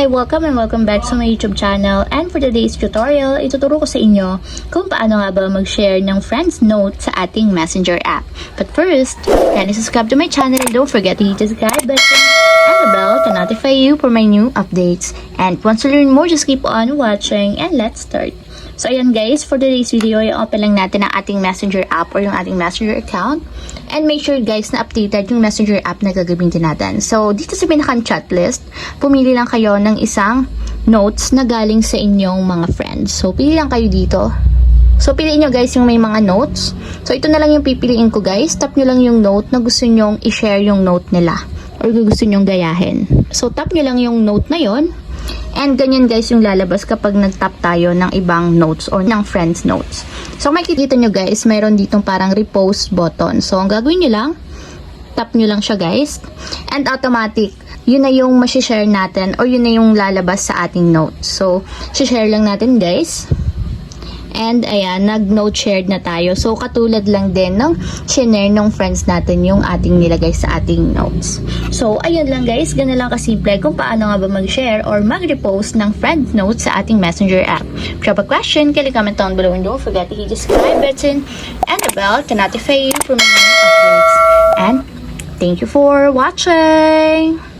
Hi! Welcome and welcome back to my YouTube channel. And for today's tutorial, ituturo ko sa inyo kung paano nga ba mag-share ng friends note sa ating messenger app. But first, kindly subscribe to my channel and don't forget to hit the subscribe button and the bell to notify you for my new updates. And once you learn more, just keep on watching and let's start. So ayan guys, for today's video, i-open lang natin ang ating messenger app or yung ating messenger account. And make sure guys na updated yung messenger app na gagamitin natin. So dito sa pinakang chat list, pumili lang kayo ng isang notes na galing sa inyong mga friends. So pili lang kayo dito. So piliin nyo guys yung may mga notes. So ito na lang yung pipiliin ko guys. Tap nyo lang yung note na gusto nyong i-share yung note nila. Or gusto nyong gayahin. So tap nyo lang yung note na yon. And ganyan guys yung lalabas kapag nag-tap tayo ng ibang notes or ng friends notes. So makikita nyo guys, mayroon ditong parang repost button. So ang gagawin nyo lang, tap nyo lang siya guys. And automatic, yun na yung masishare natin or yun na yung lalabas sa ating notes. So, share lang natin guys. And ayan, nag-note shared na tayo. So, katulad lang din ng share ng friends natin yung ating nilagay sa ating notes. So, ayun lang guys. Ganun lang kasimple kung paano nga ba mag-share or mag-repost ng friend notes sa ating messenger app. If you have a question, kindly comment down below and don't forget to hit the subscribe button and the bell to notify you for my new updates. And thank you for watching!